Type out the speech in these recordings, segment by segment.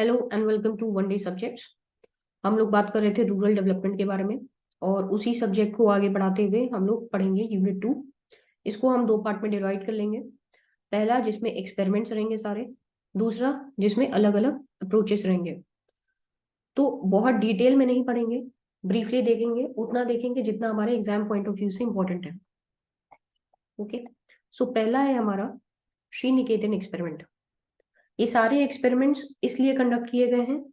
Hello and welcome to one day subjects. हम लोग बात कर रहे थे रूरल डेवलपमेंट के बारे में, और उसी सब्जेक्ट को आगे बढ़ाते हुए हम लोग पढ़ेंगे यूनिट 2। इसको हम दो पार्ट में डिवाइड कर लेंगे। पहला जिसमें एक्सपेरिमेंट्स रहेंगे सारे, दूसरा जिसमें अलग अलग अप्रोचेस रहेंगे। तो बहुत डिटेल में नहीं पढ़ेंगे, ब्रीफली देखेंगे, उतना देखेंगे जितना हमारे एग्जाम पॉइंट ऑफ व्यू से इंपॉर्टेंट है। ओके, सो पहला है हमारा श्री निकेतन एक्सपेरिमेंट। ये सारे एक्सपेरिमेंट्स इसलिए कंडक्ट किए गए हैं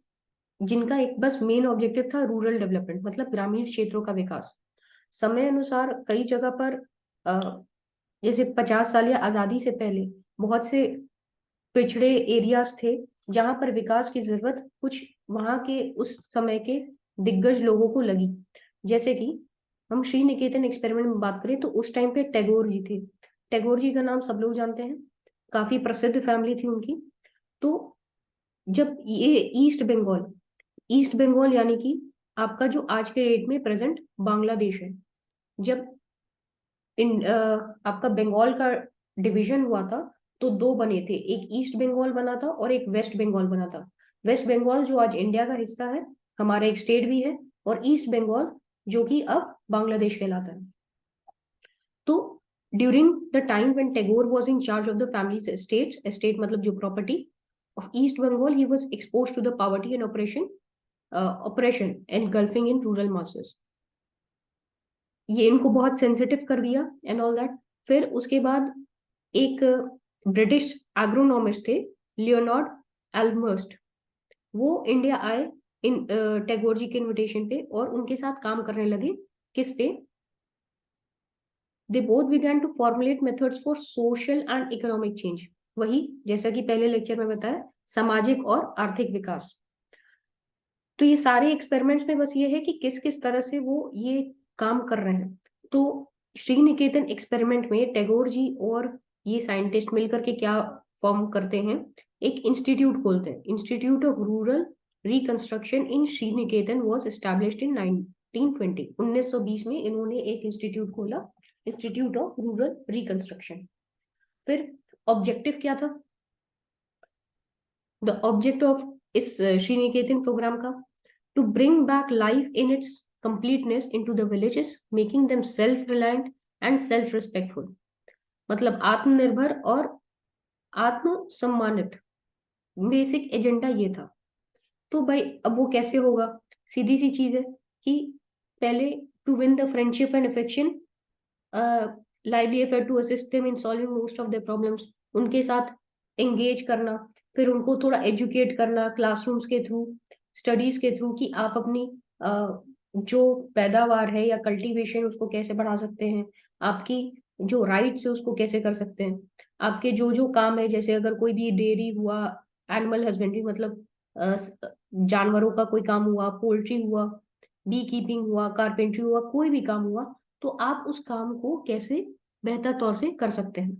जिनका एक बस मेन ऑब्जेक्टिव था रूरल डेवलपमेंट, मतलब ग्रामीण क्षेत्रों का विकास। समय अनुसार कई जगह पर जैसे 50 साल या आजादी से पहले बहुत से पिछड़े एरियाज थे जहां पर विकास की जरूरत कुछ वहां के उस समय के दिग्गज लोगों को लगी। जैसे कि हम श्री निकेतन एक्सपेरिमेंट में बात करें तो उस टाइम पे टैगोर जी थे। टैगोर जी का नाम सब लोग जानते हैं, काफी प्रसिद्ध फैमिली थी उनकी। तो जब ये ईस्ट बंगाल यानी कि आपका जो आज के डेट में प्रेजेंट बांग्लादेश है, जब आपका बंगाल का डिवीजन हुआ था तो दो बने थे, एक ईस्ट बंगाल बना था और एक वेस्ट बंगाल बना था। वेस्ट बंगाल जो आज इंडिया का हिस्सा है, हमारा एक स्टेट भी है, और ईस्ट बंगाल जो कि अब बांग्लादेश कहलाता है। तो during the time when Tagore was in charge of the family estates, estate मतलब जो property of east Bengal, he was exposed to the poverty and operation engulfing in rural masses. ये इनको बहुत सेंसिटिव कर दिया एंड ऑल दैट। फिर उसके बाद एक ब्रिटिश एग्रोनॉमिस्ट थे, लियोनार्ड एल्महर्स्ट। वो इंडिया आए इन टैगोर जी के इनविटेशन पे और उनके साथ काम करने लगे। किस पे? They both began to formulate methods for social and economic change. वही जैसा कि पहले लेक्चर में बताया, सामाजिक और आर्थिक विकास। तो ये सारे एक्सपेरिमेंट्स में बस ये है कि किस किस तरह से वो ये काम कर रहे हैं। तो श्री निकेतन एक्सपेरिमेंट में टैगोर जी और ये साइंटिस्ट मिलकर के क्या फॉर्म करते हैं, एक इंस्टीट्यूट खोलते हैं। Institute of rural reconstruction in Shri Niketan was established in 1920। 1920 में इन्होंने एक इंस्टीट्यूट खोला, इंस्टीट्यूट ऑफ रूरल रिकंस्ट्रक्शन। फिर ऑब्जेक्टिव क्या था? द ऑब्जेक्ट ऑफ इस श्री निकेतन प्रोग्राम का, to bring back life in its completeness into the villages, making them self-reliant and self-respectful। मतलब आत्मनिर्भर और आत्म सम्मानित, बेसिक एजेंडा ये था। तो भाई अब वो कैसे होगा? सीधी सी चीज है कि पहले to win the friendship and affection, lively effort to assist them in solving most of the problems, उनके साथ एंगेज करना। फिर उनको थोड़ा एजुकेट करना क्लासरूम्स के थ्रू, स्टडीज के थ्रू, कि आप अपनी जो पैदावार है या कल्टीवेशन उसको कैसे बढ़ा सकते हैं, आपकी जो राइट्स है उसको कैसे कर सकते हैं, आपके जो जो काम है, जैसे अगर कोई भी डेयरी हुआ, एनिमल हस्बेंड्री मतलब जानवरों का कोई काम हुआ, पोल्ट्री हुआ, बी कीपिंग हुआ, कारपेंट्री हुआ, कोई भी काम हुआ, तो आप उस काम को कैसे बेहतर तौर से कर सकते हैं।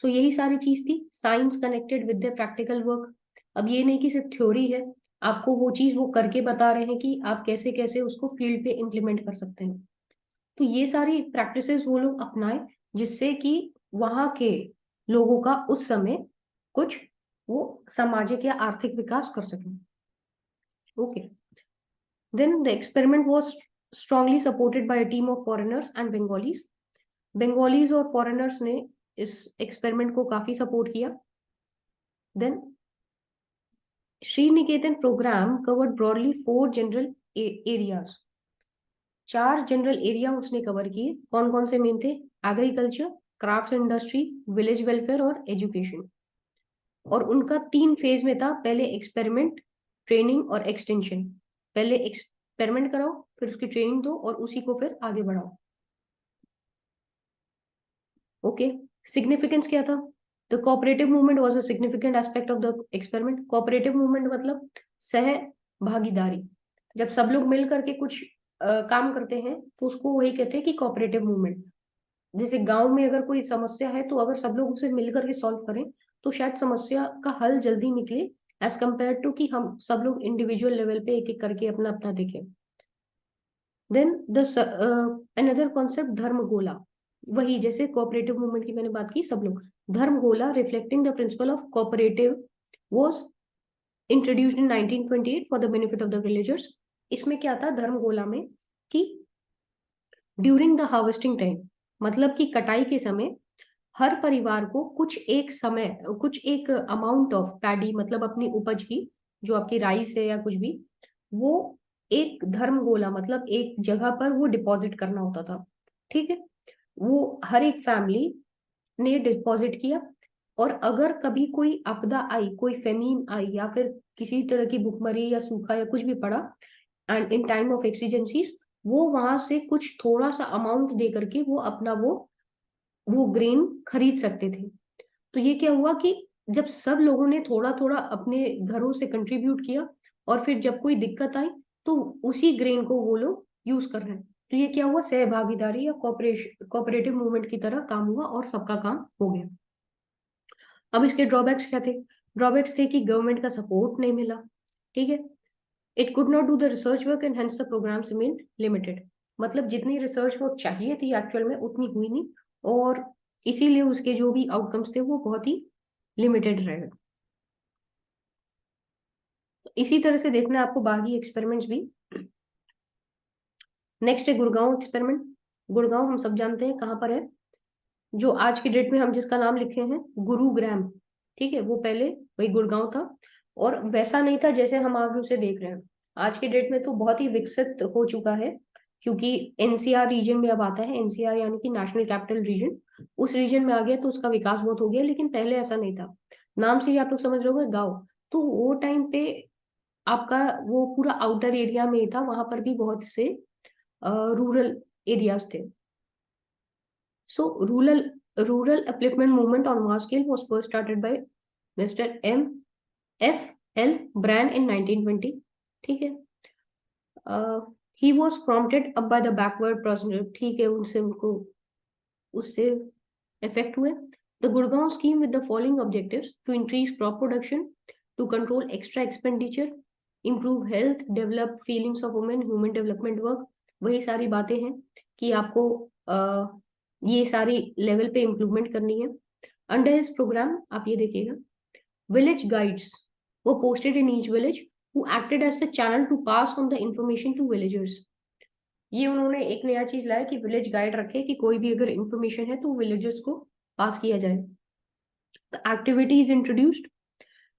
सो यही सारी चीज थी, science connected with the practical work. अब ये नहीं कि सिर्फ थ्योरी है, आपको वो चीज वो करके बता रहे हैं कि आप कैसे कैसे उसको फील्ड पे इम्प्लीमेंट कर सकते हैं। तो ये सारी प्रैक्टिसेस वो लोग अपनाए जिससे कि वहां के लोगों का उस समय कुछ वो सामाजिक या आर्थिक विकास कर सकें। Okay, then the experiment was strongly supported by a team of foreigners and Bengalis. Bengalis और फॉरेनर्स ने इस एक्सपेरिमेंट को काफी सपोर्ट किया। Then Sriniketan programme covered broadly 4 general areas. 4 general area उसने कवर किए। कौन कौन से मेन थे? Agriculture, craft industry, village welfare और एजुकेशन। और उनका 3 फेज में था, पहले एक्सपेरिमेंट, ट्रेनिंग और एक्सटेंशन। पहले एक्सपेरिमेंट कराओ, फिर उसकी ट्रेनिंग दो और उसी को फिर आगे बढ़ाओ। ओके, सिग्निफिकेंस क्या था? The cooperative movement was a significant aspect of the experiment. Cooperative movement मतलब सह भागीदारी। जब सब लोग मिल करके कुछ काम करते हैं तो उसको वही कहते हैं कि कोऑपरेटिव मूवमेंट। जैसे गांव में अगर कोई समस्या है तो अगर सब लोग उसे मिल करके सॉल्व करें तो शायद समस्या का हल जल्दी निकले, एज कम्पेयर टू कि हम सब लोग इंडिविजुअल लेवल पे एक एक करके अपना अपना देखें। Then the another concept Dharmagola. वही जैसे कोऑपरेटिव मूवमेंट की मैंने बात की, सब लोग Dharmagola reflecting the principle of cooperative was introduced in 1928 for the benefit of the villagers. इसमें क्या था धर्मगोला में कि ड्यूरिंग द हार्वेस्टिंग टाइम, मतलब कि कटाई के समय हर परिवार को कुछ एक अमाउंट ऑफ पैडी, मतलब अपनी उपज की, जो आपकी राइस है या कुछ भी, वो एक धर्मगोला मतलब एक जगह पर वो डिपॉजिट करना होता था। ठीक है, वो हर एक फैमिली ने डिपॉजिट किया, और अगर कभी कोई आपदा आई, कोई फेमीन आई, या फिर किसी तरह की भुखमरी या सूखा या कुछ भी पड़ा, and in time of exigencies, वो वहां से कुछ थोड़ा सा अमाउंट दे करके वो अपना वो ग्रेन खरीद सकते थे। तो ये क्या हुआ कि जब सब लोगों ने थोड़ा थोड़ा अपने घरों से कंट्रीब्यूट किया, और फिर जब कोई दिक्कत आई तो उसी ग्रेन को वो लोग यूज कर रहे हैं। तो ये क्या हुआ, सहभागीदारी या कोऑपरेटिव मूवमेंट की तरह काम हुआ और सबका काम हो गया। अब इसके ड्रॉबैक्स क्या थे? ड्रॉबैक्स थे कि गवर्नमेंट का सपोर्ट नहीं मिला। ठीक है, it could not do the research work and hence the programs remain limited. मतलब जितनी रिसर्च वर्क चाहिए थी एक्चुअल में उतनी हुई नहीं, और इसीलिए उसके जो भी आउटकम्स थे वो बहुत ही लिमिटेड रहे। इसी तरह से देखना है आपको बाकी एक्सपेरिमेंट्स भी। नेक्स्ट है गुड़गांव एक्सपेरिमेंट। गुड़गांव हम सब जानते हैं कहाँ पर है, जो आज की डेट में हम जिसका नाम लिखे हैं गुरुग्राम। ठीक है, वो पहले वही गुड़गांव था, और वैसा नहीं था जैसे हम आज उसे देख रहे हैं। आज की डेट में तो बहुत ही विकसित हो चुका है, क्योंकि एनसीआर रीजन में अब आता है। एनसीआर यानी कि नेशनल कैपिटल रीजन, उस रीजन में आ गया तो उसका विकास बहुत हो गया, लेकिन पहले ऐसा नहीं था। नाम से ही आप लोग समझ रहे होंगे गाँव। तो वो टाइम पे आपका वो पूरा आउटर एरिया में ही था, वहां पर भी बहुत से रूरल एरियाज थे। So rural upliftment movement on mass scale was first started by Mr. M.F.L. Brand in 1920. ठीक है, he was prompted up by the backward person। ठीक है, उनसे उनको उससे इफेक्ट हुए। The Gurgaon scheme with the following objectives: to increase crop production, to control extra expenditure, improve health, develop feelings of women, human development work। वही सारी बातें हैं कि आपको ये सारी लेवल पे इम्प्रूवमेंट करनी है। अंडर हिज प्रोग्राम आप ये देखिएगा, विलेज गाइड्स वो posted in each village, who acted as the channel to pass on the information to villagers. ये उन्होंने एक नया चीज लाया कि विलेज गाइड रखे, कि कोई भी अगर इंफॉर्मेशन है तो विलेजर्स को पास किया जाए। The activity is introduced,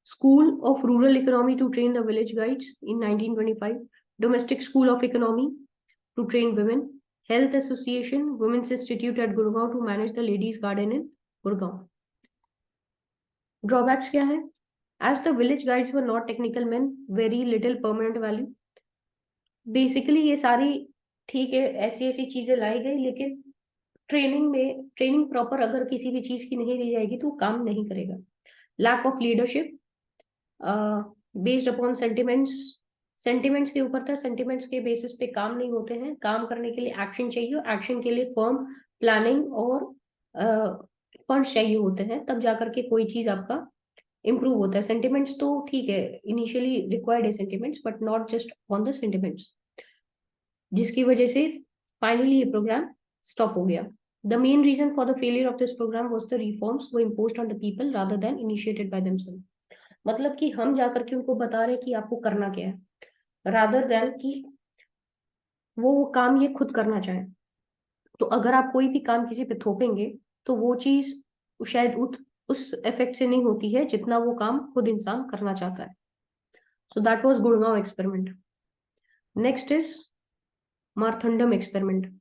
school of rural economy to train the village guides in 1925, domestic school of economy to train women, Health Association, Women's Institute at Gurgaon to manage the ladies' garden in Gurgaon. Drawbacks क्या है? As the village guides were not technical men, very little permanent value. Basically ये सारी ठीक है, ऐसी ऐसी चीजें लाई गई, लेकिन ट्रेनिंग प्रॉपर अगर किसी भी चीज की नहीं दी जाएगी तो काम नहीं करेगा। Lack of leadership based upon sentiments के ऊपर था। सेंटिमेंट्स के बेसिस पे काम नहीं होते हैं, काम करने के लिए एक्शन चाहिए, एक्शन के लिए फर्म प्लानिंग और फंड्स चाहिए होते हैं, तब जाकर के कोई चीज आपका इम्प्रूव होता है। सेंटिमेंट्स तो ठीक है, इनिशियली रिक्वायर्ड है sentiments, but not just on the sentiments, जिसकी वजह से फाइनली ये प्रोग्राम स्टॉप हो गया। The main reason for the failure of this programme was the reforms वो imposed on the people rather than initiated by themself. मतलब कि हम जाकर के उनको बता रहे हैं कि आपको करना क्या है, रादर देन कि वो काम ये खुद करना चाहे। तो अगर आप कोई भी काम किसी पे थोपेंगे तो वो चीज शायद उस इफेक्ट से नहीं होती है जितना वो काम खुद इंसान करना चाहता है। So that was Gurgaon experiment. Next is Marthandam experiment.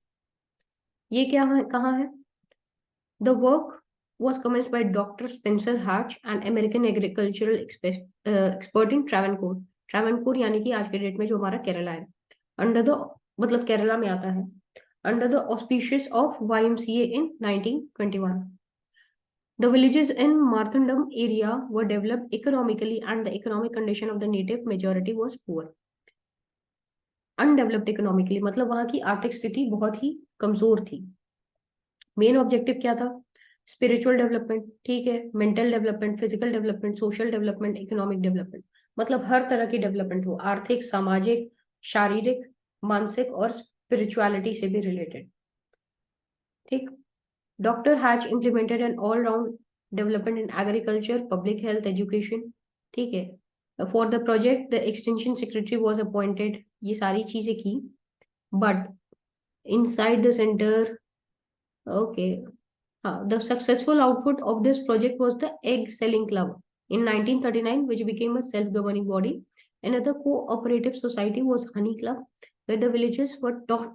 ये क्या है, कहाँ है? The work was commenced by Dr. Spencer Hatch, an American agricultural expert in Travancore। Travancore यानी कि आज के डेट में जो हमारा केरला है, अंडर द मतलब केरला में आता है, under the auspices of YMCA in 1921. The villages in Marthandam area were developed economically and the economic condition of the native majority was poor. Undeveloped economically मतलब वहां की आर्थिक स्थिति बहुत ही कमजोर थी। मेन ऑब्जेक्टिव क्या था? स्पिरिचुअल डेवलपमेंट, ठीक है, mental development, physical development, social development, economic development, मतलब हर तरह की डेवलपमेंट हो, आर्थिक, सामाजिक, शारीरिक, मानसिक और स्पिरिचुअलिटी से भी रिलेटेड। ठीक, doctor Hatch implemented an all round development in agriculture, public health, education. ठीक है, for the project the extension secretary was appointed, ये सारी चीजें की. But inside the center, okay, the successful output of this project was the egg selling club in 1939, which became a self-governing body. Another cooperative society was honey club, where the villagers were taught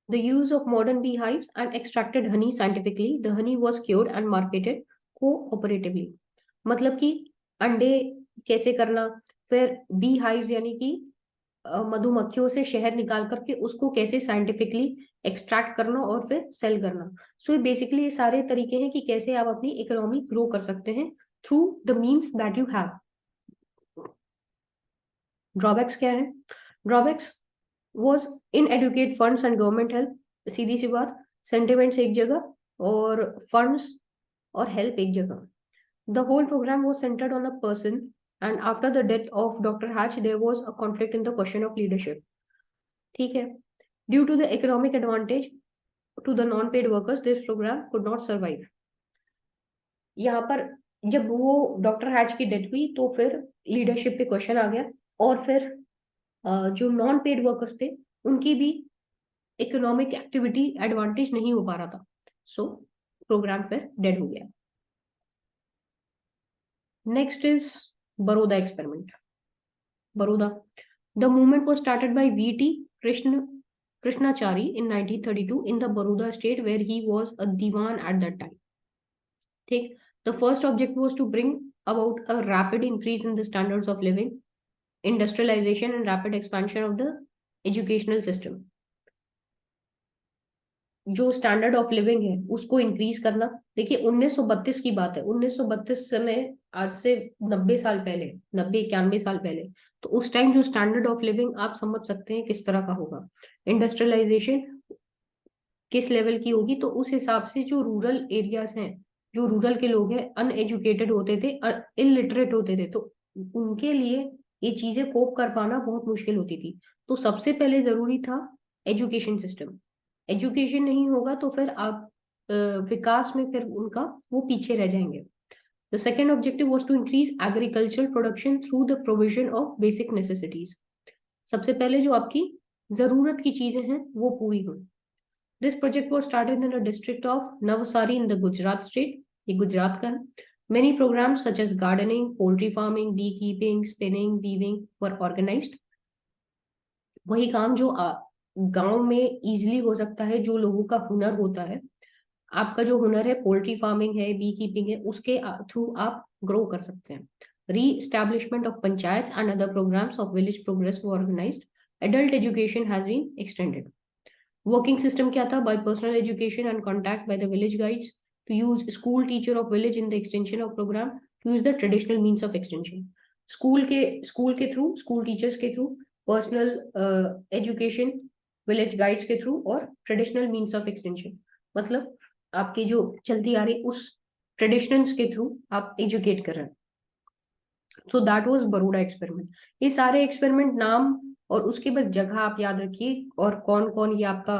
the use of modern beehives and extracted honey scientifically. The honey was cured and marketed cooperatively. मतलब कि अंडे कैसे करना, फिर bee hives यानी कि मधुमक्खियों से शहद निकाल करके उसको कैसे साइंटिफिकली एक्सट्रैक्ट करना और फिर सेल करना. सो ये बेसिकली ये सारे तरीके हैं कि कैसे आप अपनी इकोनॉमी ग्रो कर सकते हैं through the means that you have. Drawbacks क्या है? Drawbacks was inadequate funds and government help. सीधी सी बात, सेंटिमेंट्स एक जगह और फंड्स और हेल्प एक जगह. The whole program was centered on a person, and after the death of Dr. Hatch, there was a conflict in the question of leadership. ठीक है. Due to the economic advantage to the non-paid workers, this program could not survive. यहाँ पर जब वो doctor hatch की death हुई तो फिर लीडरशिप पे क्वेश्चन आ गया, और फिर जो नॉन पेड वर्कर्स थे उनकी भी इकोनॉमिक एक्टिविटी एडवांटेज नहीं हो पा रहा था. सो प्रोग्राम फिर डेड हो गया. Next is Baroda experiment. Baroda. The movement was started by V.T. Krishnachari in 1932 in the Baroda state, where he was a diwan at that time. ठीक. The first object was to bring about a rapid increase in the standards of living, industrialization, and rapid expansion of the educational system. जो standard of living है उसको increase करना. देखिए 1932 की बात है. 1932 में आज से 90 साल पहले, 90-91 साल पहले, तो उस टाइम जो स्टैंडर्ड ऑफ लिविंग आप समझ सकते हैं किस तरह का होगा. इंडस्ट्रियलाइजेशन किस लेवल की होगी, तो उस हिसाब से जो रूरल एरियाज हैं, जो रूरल के लोग हैं, अनएजुकेटेड होते थे, इलिटरेट होते थे, तो उनके लिए ये चीजें कोप कर पाना बहुत मुश्किल होती थी. तो सबसे पहले जरूरी था एजुकेशन सिस्टम. एजुकेशन नहीं होगा तो फिर आप विकास में फिर उनका वो पीछे रह जाएंगे. The second objective was to increase agricultural production through the provision of basic necessities. सबसे पहले जो आपकी जरूरत की चीजें हैं वो पूरी हो. This project was started in the district of Navsari in the Gujarat state. ये गुजरात का है. Many programmes such as gardening, poultry farming, bee keeping, spinning, weaving were organised. वही काम जो गांव में इजीली हो सकता है, जो लोगों का हुनर होता है. आपका जो हुनर है, पोल्ट्री फार्मिंग है, बी कीपिंग है, उसके थ्रू आप ग्रो कर सकते हैं. Reestablishment of panchayat and other programs of village progress were organised. Adult education has been extended. Working system क्या था? By personal education and contact by the village guides to use school teacher of village in the extension of program to use the traditional means of extension. School के through, school teachers के through, personal education village guides के through, और traditional means of extension मतलब आपकी जो चलती आ रही उस ट्रेडिशनल्स के थ्रू आप एजुकेट कर रहे हैं. So that was Baroda experiment. ये सारे एक्सपेरिमेंट नाम और उसके बस जगह आप याद रखिए, और कौन कौन ये आपका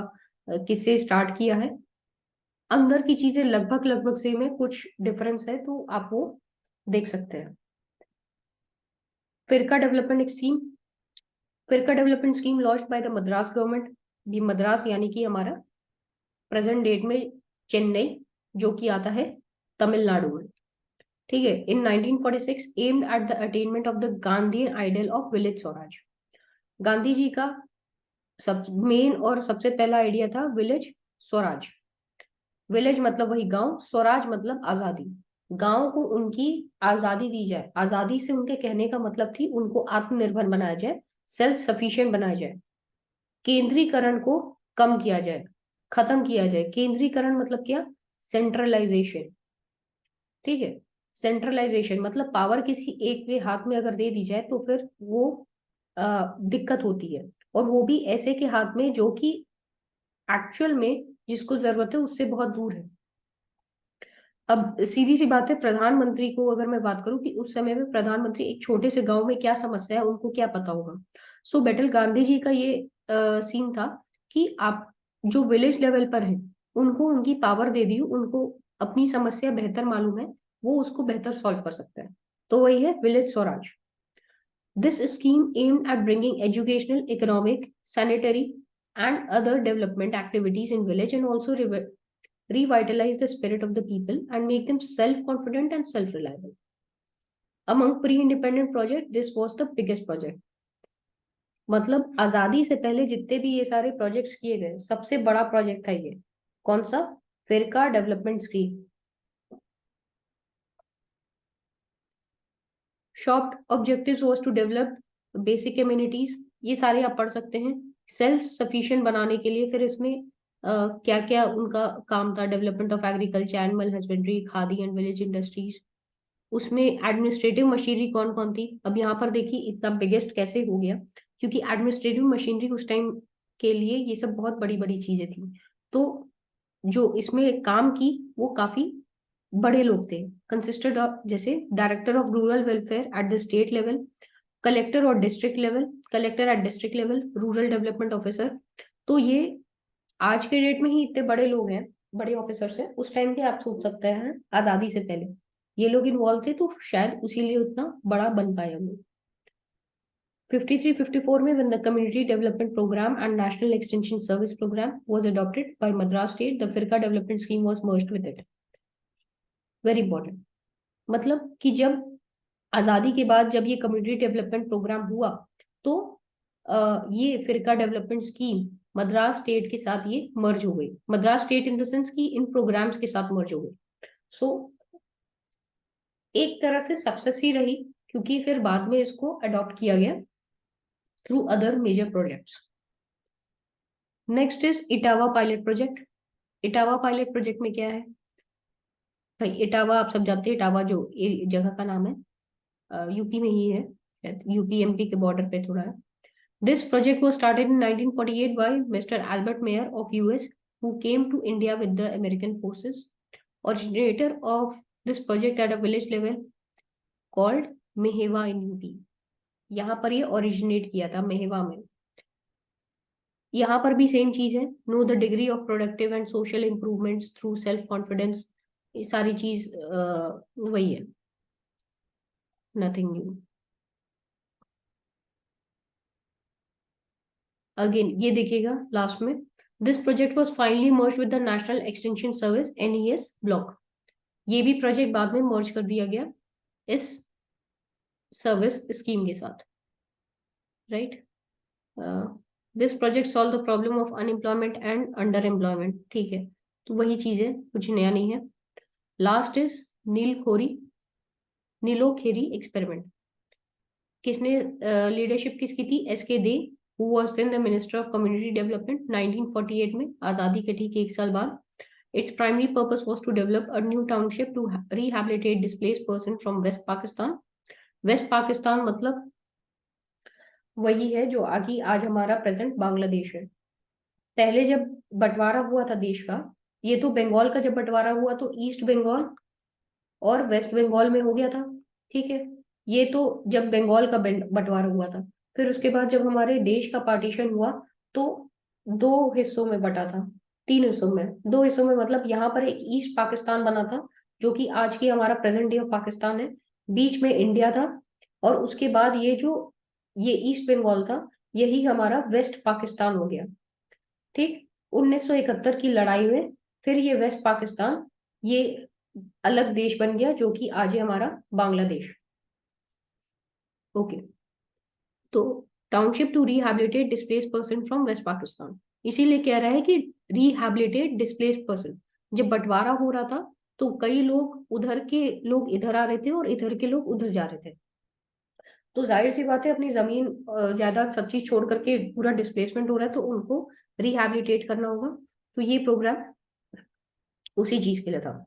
किससे स्टार्ट किया है. अंदर की चीजें लगभग लगभग सेम है, कुछ डिफरेंस है तो आप वो देख सकते हैं. Firka development scheme. Firka development scheme launched by the Madras government. ये मद्रास यानी कि हमारा प्रेजेंट डेट में चेन्नई, जो कि आता है तमिलनाडु में. ठीक है. In 1946 aimed at the attainment of the Gandhian ideal of village swaraj. Gandhi ji का सब मेन और सबसे पहला आइडिया था विलेज स्वराज. विलेज मतलब वही गांव, स्वराज मतलब आजादी. गांव को उनकी आजादी दी जाए. आजादी से उनके कहने का मतलब थी उनको आत्मनिर्भर बनाया जाए, सेल्फ सफिशिएंट बनाया जाए, केंद्रीकरण को कम किया जाए, खत्म किया जाए. केंद्रीकरण मतलब क्या? सेंट्रलाइजेशन. ठीक है. सेंट्रलाइजेशन मतलब पावर किसी एक के हाथ में अगर दे दी जाए तो फिर वो दिक्कत होती है, और वो भी ऐसे के हाथ में जो कि एक्चुअल में जिसको जरूरत है उससे बहुत दूर है. अब सीधी सी बात है, प्रधानमंत्री को अगर मैं बात करूं कि उस समय में प्रधानमंत्री एक छोटे से गांव में क्या समस्या है उनको क्या पता होगा. सो बेटल गांधी जी का ये सीन था कि आप जो विलेज लेवल पर है उनको उनकी पावर दे दी, उनको अपनी समस्या बेहतर मालूम है, वो उसको बेहतर सॉल्व कर सकता है। तो वही है village Swaraj. This scheme aimed at bringing educational, economic, sanitary, and other development activities in village, and also revitalize the spirit of the people and make them self-confident and self-reliable. Among pre-independent project, this was the biggest project. मतलब आजादी से पहले जितने भी ये सारे projects किए गए, सबसे बड़ा प्रोजेक्ट था ये। कौन सा? Firka development scheme. Short objectives was to develop basic communities, ये सारे आप पढ़ सकते हैं। सेल्फ सफिशिएंट बनाने के लिए फिर इसमें क्या क्या उनका काम था, development of agriculture, animal husbandry, khadi and village industries. उसमें एडमिनिस्ट्रेटिव मशीनरी कौन कौन थी? अब यहाँ पर देखिए इतना बिगेस्ट कैसे हो गया, क्योंकि एडमिनिस्ट्रेटिव मशीनरी उस टाइम के लिए ये सब बहुत बड़ी बड़ी चीजें थी। तो जो इसमें काम की वो काफी बड़े लोग थे। कंसिस्टेड ऑफ जैसे director of rural welfare at the state level, collector और district level, collector at district level, rural development officer. तो ये आज के डेट में ही इतने बड़े लोग हैं, बड़े ऑफिसर्स हैं। उस टाइम के आप सोच सकते हैं आजादी से पहले ये लोग इन्वॉल्व थे, तो शायद उसीलिए उतना बड़ा बन पाए हम लोग। 53-54 में when the community development program and national extension service program was adopted by Madras state, the Firka development scheme was merged with it. Very important. मतलब कि जब आजादी के बाद जब ये कम्युनिटी डेवलपमेंट प्रोग्राम हुआ, तो ये फिरका डेवलपमेंट स्कीम मद्रास स्टेट के साथ ये मर्ज हो गई। Madras state in the sense कि इन प्रोग्राम्स के साथ मर्ज हो गई। सो एक तरह से सक्सेस ही रही, क्योंकि फिर बाद में इसको अडॉप्ट किया गया through other major projects. Next is Etawah pilot project. Etawah pilot project में क्या है भाई? इटावा आप सब जानते हैं, इटावा जो जगह का नाम है, यूपी में ही है, यूपी एमपी के बॉर्डर पे थोड़ा है। This project was started in 1948 by Mr. Albert Mayer of US, who came to India with the American forces. Originator of this project at a village level called Mehewa in UP. यहाँ पर ये originate किया था मेहवा में। यहाँ पर भी same चीज है, know the degree of productive and social improvements through self confidence. ये सारी चीज वही है, नथिंग न्यू। अगेन ये देखिएगा लास्ट में, this project was finally merge with the national extension service NES block. ये भी प्रोजेक्ट बाद में मर्ज कर दिया गया इस सर्विस स्कीम के साथ, right. This project solve the problem of unemployment and under employment. ठीक है, तो वही चीज है, कुछ नया नहीं है। Last is Nilokheri experiment. किसने लीडरशिप किसकी थी? SK they, who was then the Minister of Community Development, 1948 में, आजादी के ठीक एक साल बाद। Its primary purpose was to develop a new township to rehabilitate displaced person from West Pakistan. West Pakistan मतलब वही है जो आगे आज हमारा प्रेजेंट बांग्लादेश है। पहले जब बंटवारा हुआ था देश का, ये तो बंगाल का जब बंटवारा हुआ तो ईस्ट बंगाल और वेस्ट बंगाल में हो गया था, ठीक है। ये तो जब बंगाल का बंटवारा हुआ था, फिर उसके बाद जब हमारे देश का पार्टीशन हुआ तो दो हिस्सों में बटा था, तीन हिस्सों में, दो हिस्सों में, मतलब यहाँ पर एक ईस्ट पाकिस्तान बना था जो कि आज की हमारा प्रेजेंट डे ऑफ पाकिस्तान है, बीच में इंडिया था, और उसके बाद ये जो ये ईस्ट बंगाल था यही हमारा वेस्ट पाकिस्तान हो गया, ठीक। 1971 की लड़ाई में फिर ये वेस्ट पाकिस्तान ये अलग देश बन गया जो कि आज है हमारा बांग्लादेश। ओके, तो township to rehabilitate displaced person from West Pakistan, इसीलिए कह रहा है कि रिहैबिलिटेट डिस्प्लेस्ड पर्सन। जब बंटवारा हो रहा था तो कई लोग उधर के लोग इधर आ रहे थे और इधर के लोग उधर जा रहे थे, तो जाहिर सी बात है अपनी जमीन जायदाद सब चीज छोड़ करके पूरा डिस्प्लेसमेंट हो रहा है, तो उनको रिहैबिलिटेट करना होगा। तो ये प्रोग्राम उसी चीज के लिए था।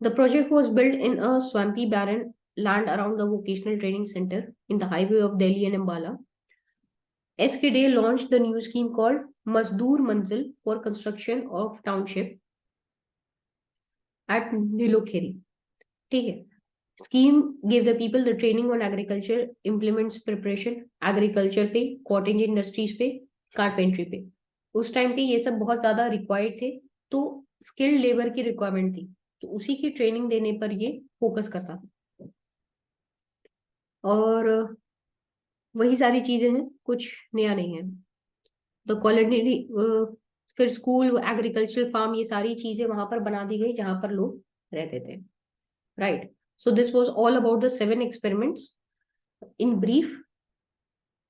The project was built in a swampy, barren land around the vocational training center in the highway of Delhi and Ambala. SK Day launched the new scheme called Mazdoor Manzil for construction of township at Nilokheri. ठीक है, scheme give the people the training on agriculture, implements preparation agriculture पे, cottage industries पे, carpentry पे। उस time पे ये सब बहुत ज्यादा रिक्वायर्ड थे, तो स्किल्ड लेबर की रिक्वायरमेंट थी, तो उसी की ट्रेनिंग देने पर ये फोकस करता था। और वही सारी चीजें हैं, कुछ नया नहीं है। द कॉलोनी, फिर स्कूल, एग्रीकल्चर, फार्म, ये सारी चीजें वहां पर बना दी गई जहां पर लोग रहते थे, right. So this was all about the 7 experiments in brief.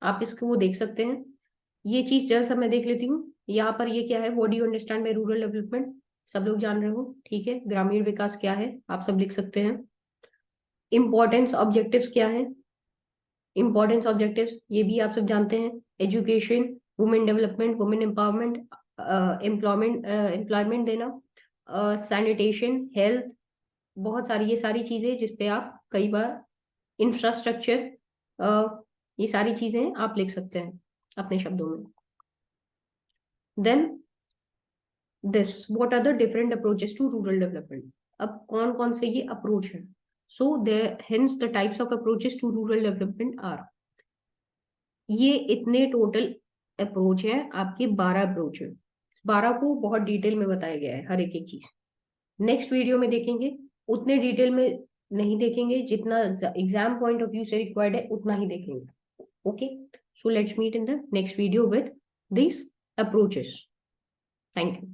आप इसको वो देख सकते हैं। ये चीज जरा सा मैं देख लेती हूँ, यहाँ पर ये क्या है, what do you understand by rural development, सब लोग जान रहे हो, ठीक है। ग्रामीण विकास क्या है, आप सब लिख सकते हैं। इम्पोर्टेंस ऑब्जेक्टिव्स क्या है, इम्पोर्टेंस ऑब्जेक्टिव्स ये भी आप सब जानते हैं। Education, women development, women empowerment, employment देना, सैनिटेशन, हेल्थ, बहुत सारी ये सारी चीजें जिसपे आप कई बार इंफ्रास्ट्रक्चर, ये सारी चीजें आप लिख सकते हैं अपने शब्दों में। Then this, what are the different approaches to rural development. अब कौन कौन से ये अप्रोच है। So there hence the types of approaches to rural development are, ये इतने टोटल अप्रोच है आपके, 12 अप्रोच है। 12 को बहुत डिटेल में बताया गया है हर एक एक चीज। नेक्स्ट वीडियो में देखेंगे, उतने डिटेल में नहीं देखेंगे, जितना एग्जाम पॉइंट ऑफ व्यू से रिक्वायर्ड है उतना ही देखेंगे। Okay, so let's meet in the next video with this approaches. Thank you.